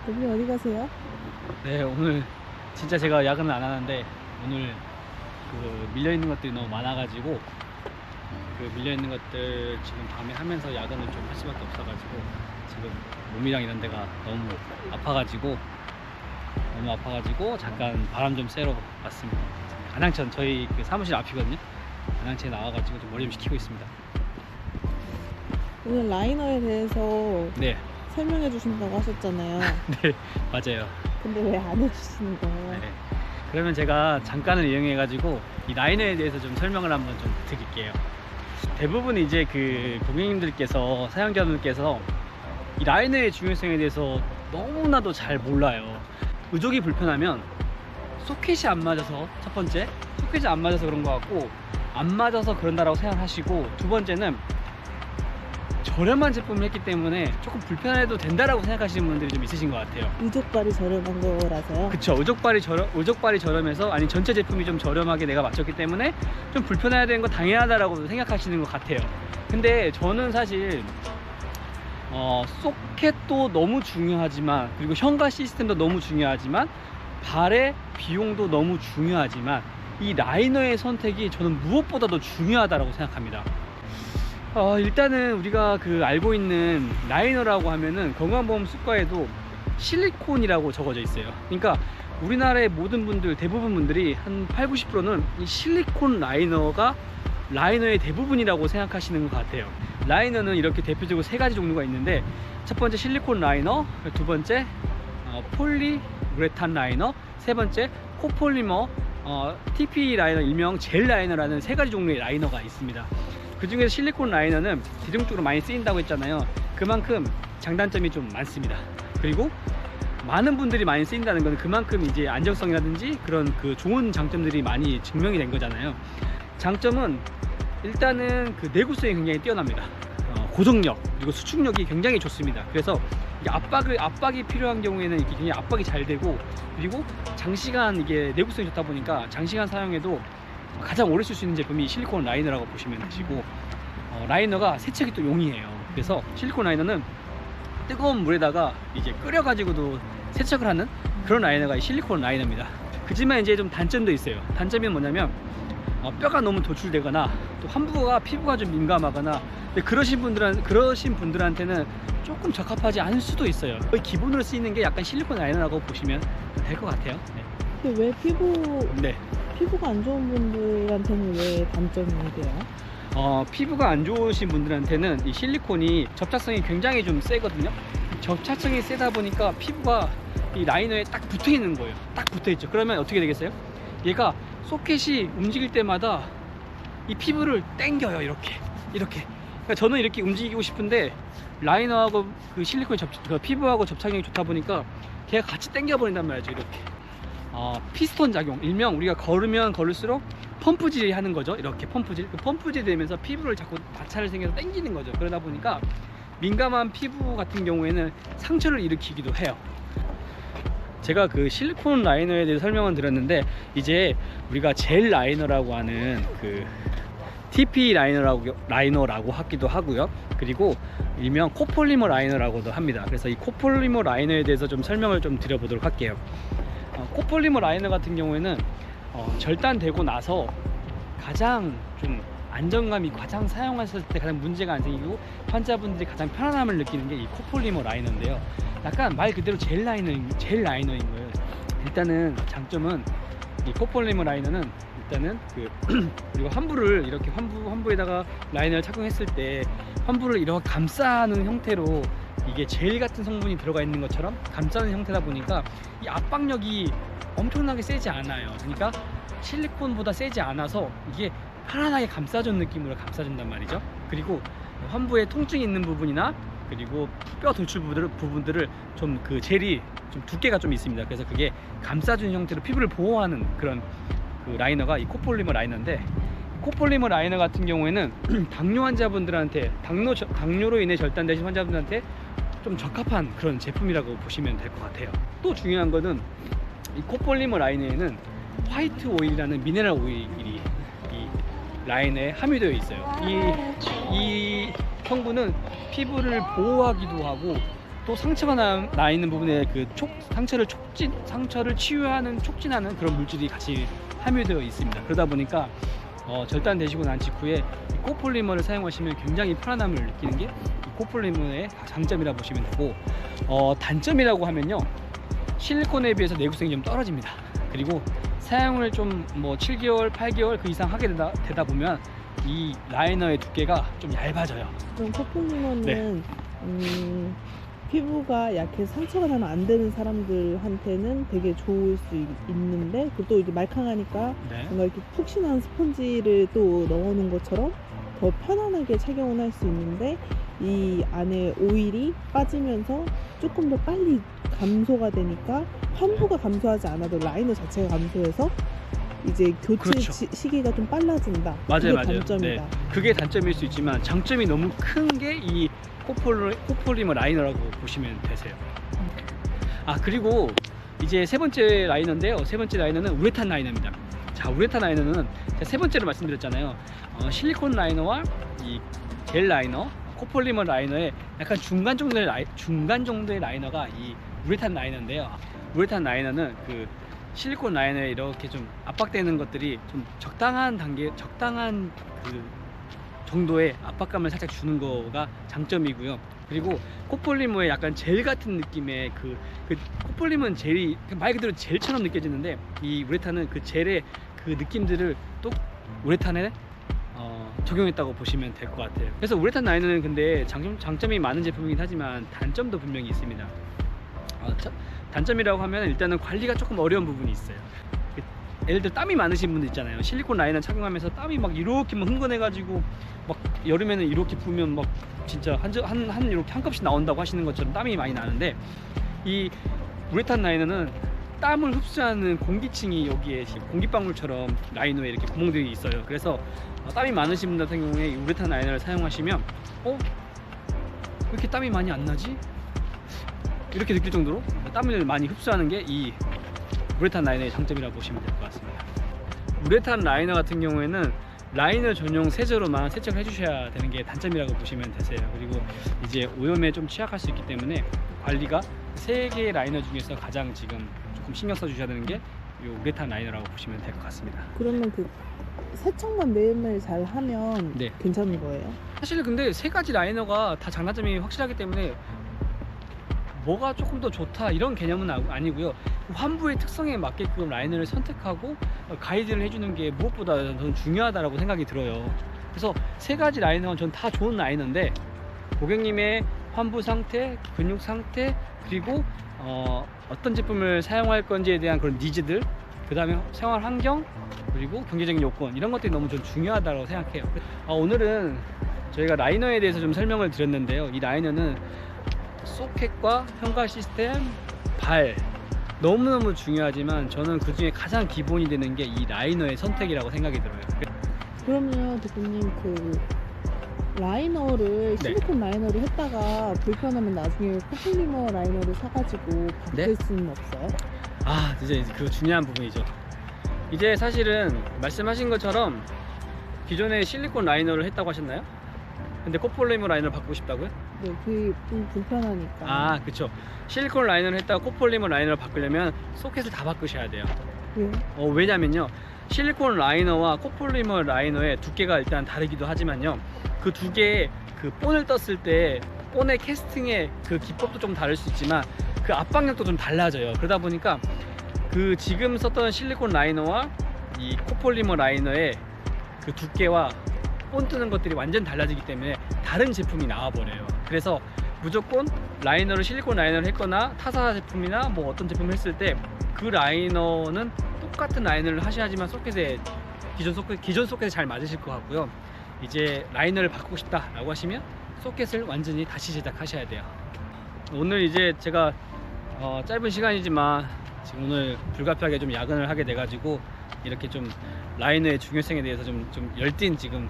대표님 어디 가세요? 네, 오늘 진짜 제가 야근을 안 하는데 오늘 그 밀려있는 것들이 너무 많아가지고 그 밀려있는 것들 지금 밤에 하면서 야근을 좀 할 수밖에 없어가지고 지금 몸이랑 이런 데가 너무 아파가지고 잠깐 바람 좀 쐬러 왔습니다. 안양천 저희 그 사무실 앞이거든요. 안양천에 나와가지고 좀 머리 좀 식히고 있습니다. 오늘 라이너에 대해서 네, 설명해 주신다고 하셨잖아요. 네, 맞아요. 근데 왜 안 해주시는 거예요? 네. 그러면 제가 잠깐을 이용해가지고 이 라이너에 대해서 좀 설명을 한번 좀 드릴게요. 대부분 이제 그 고객님들께서, 사용자분들께서 이 라이너의 중요성에 대해서 너무나도 잘 몰라요. 의족이 불편하면 소켓이 안 맞아서, 첫 번째 소켓이 안 맞아서 그런 것 같고, 안 맞아서 그런다라고 생각하시고, 두 번째는 저렴한 제품을 했기 때문에 조금 불편해도 된다라고 생각하시는 분들이 좀 있으신 것 같아요. 유족발이 저렴한 거라서요? 그쵸, 의족발이 저렴해서, 아니 전체 제품이 좀 저렴하게 내가 맞췄기 때문에 좀 불편해야 되는 거 당연하다라고 생각하시는 것 같아요. 근데 저는 사실 소켓도 너무 중요하지만, 그리고 현가 시스템도 너무 중요하지만, 발의 비용도 너무 중요하지만, 이 라이너의 선택이 저는 무엇보다도 중요하다고 생각합니다. 일단은 우리가 그 알고 있는 라이너라고 하면은 건강보험 수가에도 실리콘이라고 적어져 있어요. 그러니까 우리나라의 모든 분들, 대부분 분들이 한 8, 90%는 이 실리콘 라이너가 라이너의 대부분이라고 생각하시는 것 같아요. 라이너는 이렇게 대표적으로 세 가지 종류가 있는데, 첫 번째 실리콘 라이너, 두 번째 폴리우레탄 라이너, 세 번째 코폴리머 TP 라이너, 일명 젤 라이너라는 세 가지 종류의 라이너가 있습니다. 그 중에서 실리콘 라이너는 대중적으로 많이 쓰인다고 했잖아요. 그만큼 장단점이 좀 많습니다. 그리고 많은 분들이 많이 쓰인다는 건 그만큼 이제 안정성이라든지 그런 그 좋은 장점들이 많이 증명이 된 거잖아요. 장점은 일단은 그 내구성이 굉장히 뛰어납니다. 고정력 그리고 수축력이 굉장히 좋습니다. 그래서 이게 압박이 필요한 경우에는 이게 굉장히 압박이 잘 되고, 그리고 장시간 이게 내구성이 좋다 보니까 장시간 사용해도 가장 오래 쓸 수 있는 제품이 실리콘 라이너라고 보시면 되시고, 라이너가 세척이 또 용이해요. 그래서 실리콘 라이너는 뜨거운 물에다가 이제 끓여가지고도 세척을 하는 그런 라이너가 실리콘 라이너입니다. 그지만 이제 좀 단점도 있어요. 단점이 뭐냐면 뼈가 너무 도출되거나, 또 환부가 피부가 좀 민감하거나, 그러신 분들한테는 조금 적합하지 않을 수도 있어요. 거의 기본으로 쓰이는 게 약간 실리콘 라이너라고 보시면 될 것 같아요. 네. 근데 왜 네. 피부가 안 좋은 분들한테는 왜 단점이 돼요? 피부가 안 좋으신 분들한테는 이 실리콘이 접착성이 굉장히 좀 세거든요. 접착성이 세다 보니까 피부가 이 라이너에 딱 붙어 있는 거예요. 딱 붙어 있죠. 그러면 어떻게 되겠어요? 얘가 소켓이 움직일 때마다 이 피부를 당겨요. 이렇게. 그러니까 저는 이렇게 움직이고 싶은데 라이너하고 그 실리콘이 피부하고 접착력이 좋다 보니까 걔가 같이 당겨 버린단 말이죠. 이렇게. 피스톤 작용, 일명 우리가 걸으면 걸을수록 펌프질이 하는 거죠. 이렇게 펌프질 되면서 피부를 자꾸 마찰을 생겨서 당기는 거죠. 그러다 보니까 민감한 피부 같은 경우에는 상처를 일으키기도 해요. 제가 그 실리콘 라이너에 대해서 설명을 드렸는데, 이제 우리가 젤 라이너라고 하는 그 TP 라이너라고 하기도 하고요. 그리고 일명 코폴리머 라이너라고도 합니다. 그래서 이 코폴리머 라이너에 대해서 좀 설명을 좀 드려보도록 할게요. 코폴리머 라이너 같은 경우에는 절단되고 나서 가장 좀 안정감이, 가장 사용했을 때 가장 문제가 안 생기고 환자분들이 가장 편안함을 느끼는 게 이 코폴리머 라이너인데요. 약간 말 그대로 젤 라이너인 거예요. 일단은 장점은 이 코폴리머 라이너는 일단은 그리고 환부를 이렇게 환부에다가 라이너를 착용했을 때 환부를 이렇게 감싸는 형태로, 이게 젤 같은 성분이 들어가 있는 것처럼 감싸는 형태다 보니까 이 압박력이 엄청나게 세지 않아요. 그러니까 실리콘보다 세지 않아서 이게 편안하게 감싸준 느낌으로 감싸준단 말이죠. 그리고 환부에 통증이 있는 부분이나, 그리고 뼈 돌출 부분들을 좀 그 젤이 좀 두께가 좀 있습니다. 그래서 그게 감싸준 형태로 피부를 보호하는 그런 그 라이너가 이 코폴리머 라이너인데, 코폴리머 라이너 같은 경우에는 당뇨 환자분들한테, 당뇨로 인해 절단되신 환자분들한테 좀 적합한 그런 제품이라고 보시면 될 것 같아요. 또 중요한 거는 이 코폴리머 라이너에는 화이트 오일이라는 미네랄 오일이 이 라인에 함유되어 있어요. 이 성분은 피부를 보호하기도 하고, 또 상처가 나 있는 부분에 그 상처를 치유하는 촉진하는 그런 물질이 같이 함유되어 있습니다. 그러다 보니까 절단되시고 난 직후에 이 코폴리머를 사용하시면 굉장히 편안함을 느끼는 게 이 코폴리머의 장점이라고 보시면 되고, 단점이라고 하면요, 실리콘에 비해서 내구성이 좀 떨어집니다. 그리고 사용을 좀 뭐 7개월, 8개월 그 이상 하게 되다 보면 이 라이너의 두께가 좀 얇아져요. 그럼 코폴리머는 피부가 약해서 상처가 잘 안 되는 사람들한테는 되게 좋을 수 있는데, 그리고 또 이제 말캉하니까 네. 뭔가 이렇게 푹신한 스펀지를 또 넣어놓은 것처럼 더 편안하게 착용을 할 수 있는데, 이 안에 오일이 빠지면서 조금 더 빨리 감소가 되니까 환부가 감소하지 않아도 라이너 자체가 감소해서 이제 교체 그렇죠. 시기가 좀 빨라진다. 맞아요, 그게 맞아요. 단점이다. 네. 그게 단점일 수 있지만 장점이 너무 큰 게 이 코폴리머 라이너라고 보시면 되세요. 아, 그리고 이제 세 번째 라이너인데요. 세 번째 라이너는 우레탄 라이너입니다. 자, 우레탄 라이너는 제가 세 번째로 말씀드렸잖아요. 실리콘 라이너와 이 젤 라이너, 코폴리머 라이너의 약간 중간 정도의 라이너가 이 우레탄 라이너인데요. 우레탄 라이너는 그 실리콘 라이너에 이렇게 좀 압박되는 것들이 좀 적당한 그 정도의 압박감을 살짝 주는 거가 장점이고요. 그리고 코폴리머의 약간 젤 같은 느낌의 그 코폴리머는 젤이 말 그대로 젤처럼 느껴지는데, 이 우레탄은 그 젤의 그 느낌들을 또 우레탄에 적용했다고 보시면 될 것 같아요. 그래서 우레탄 라이너는 근데 장점이 많은 제품이긴 하지만 단점도 분명히 있습니다. 단점이라고 하면 일단은 관리가 조금 어려운 부분이 있어요. 예를 들어 땀이 많으신 분들 있잖아요. 실리콘 라이너 착용하면서 땀이 막 이렇게 막 흥건해가지고 막 여름에는 이렇게 부으면 막 진짜 이렇게 한 컵씩 나온다고 하시는 것처럼 땀이 많이 나는데, 이 우레탄 라이너는 땀을 흡수하는 공기층이 여기에 공기방울처럼 라이너에 이렇게 구멍들이 있어요. 그래서 땀이 많으신 분들 같은 경우에 이 우레탄 라이너를 사용하시면 왜 이렇게 땀이 많이 안 나지? 이렇게 느낄 정도로 땀을 많이 흡수하는 게 이 우레탄 라이너의 장점이라고 보시면 될 것 같습니다. 우레탄 라이너 같은 경우에는 라이너 전용 세제로만 세척을 해주셔야 되는 게 단점이라고 보시면 되세요. 그리고 이제 오염에 좀 취약할 수 있기 때문에 관리가 세 개의 라이너 중에서 가장 지금 조금 신경 써주셔야 되는 게 이 우레탄 라이너라고 보시면 될 것 같습니다. 그러면 그 세척만 매일매일 잘 하면 네. 괜찮은 거예요? 사실 근데 세 가지 라이너가 다 장단점이 확실하기 때문에 뭐가 조금 더 좋다 이런 개념은 아니고요. 환부의 특성에 맞게끔 라이너를 선택하고 가이드를 해주는 게 무엇보다 저는 중요하다고 생각이 들어요. 그래서 세 가지 라이너는 전 다 좋은 라이너인데, 고객님의 환부 상태, 근육 상태, 그리고 어떤 제품을 사용할 건지에 대한 그런 니즈들, 그 다음에 생활 환경, 그리고 경제적인 요건, 이런 것들이 너무 좀 중요하다고 생각해요. 오늘은 저희가 라이너에 대해서 좀 설명을 드렸는데요. 이 라이너는 소켓과 현관 시스템, 발, 너무너무 중요하지만 저는 그 중에 가장 기본이 되는 게 이 라이너의 선택이라고 생각이 들어요. 그러면 대표님 그 라이너를 실리콘 라이너를 했다가 불편하면 나중에 코폴리머 라이너를 사가지고 바꿀 수는 없어요? 아, 이제 그 중요한 부분이죠. 이제 사실은 말씀하신 것처럼 기존에 실리콘 라이너를 했다고 하셨나요? 근데 코폴리머 라이너를 바꾸고 싶다고요? 네, 그게 좀 불편하니까. 아, 그쵸. 실리콘 라이너를 했다가 코폴리머 라이너를 바꾸려면 소켓을 다 바꾸셔야 돼요. 왜? 왜냐면요, 실리콘 라이너와 코폴리머 라이너의 두께가 일단 다르기도 하지만요, 그 두 개의 그 본을 떴을 때 본의 캐스팅의 그 기법도 좀 다를 수 있지만 그 압박력도 좀 달라져요. 그러다 보니까 그 지금 썼던 실리콘 라이너와 이 코폴리머 라이너의 그 두께와 본 뜨는 것들이 완전 달라지기 때문에 다른 제품이 나와버려요. 그래서 무조건 라이너를 실리콘 라이너를 했거나 타사 제품이나 뭐 어떤 제품을 했을 때 그 라이너는 똑같은 라이너를 하셔야지만 기존 소켓에 잘 맞으실 것 같고요. 이제 라이너를 바꾸고 싶다 라고 하시면 소켓을 완전히 다시 제작하셔야 돼요. 오늘 이제 제가 짧은 시간이지만 지금 오늘 불가피하게 좀 야근을 하게 돼 가지고 이렇게 좀 라이너의 중요성에 대해서 좀 열띤 지금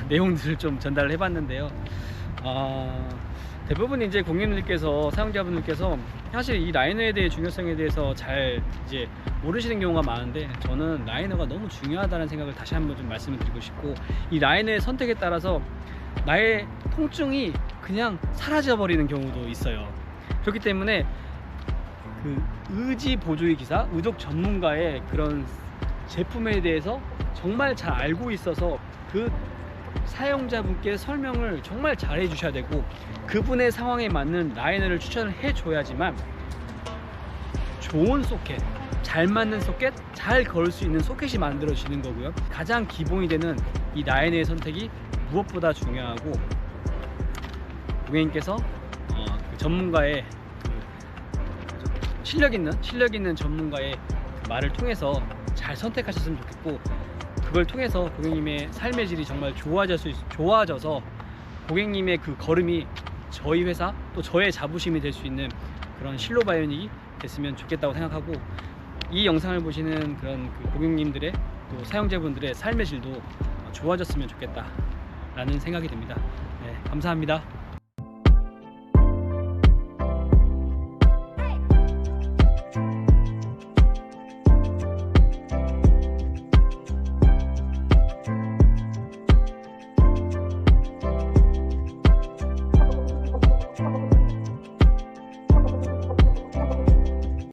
내용들을 좀 전달을 해봤는데요. 대부분 이제 고객님들께서, 사용자분들께서 사실 이 라이너에 대해 중요성에 대해서 잘 이제 모르시는 경우가 많은데, 저는 라이너가 너무 중요하다는 생각을 다시 한번 좀 말씀을 드리고 싶고, 이 라이너의 선택에 따라서 나의 통증이 그냥 사라져 버리는 경우도 있어요. 그렇기 때문에 그 의지 보조의 기사, 의독 전문가의 그런 제품에 대해서 정말 잘 알고 있어서 그 사용자분께 설명을 정말 잘 해주셔야 되고, 그분의 상황에 맞는 라이너를 추천을 해줘야지만 좋은 소켓, 잘 맞는 소켓, 잘 걸 수 있는 소켓이 만들어지는 거고요. 가장 기본이 되는 이 라이너의 선택이 무엇보다 중요하고, 고객님께서 그 전문가의 실력 있는 전문가의 그 말을 통해서 잘 선택하셨으면 좋겠고, 그걸 통해서 고객님의 삶의 질이 정말 좋아져서 고객님의 그 걸음이 저희 회사 또 저의 자부심이 될 수 있는 그런 실로바이오닉이 됐으면 좋겠다고 생각하고, 이 영상을 보시는 그런 그 고객님들의 또 사용자분들의 삶의 질도 좋아졌으면 좋겠다 라는 생각이 듭니다. 네, 감사합니다.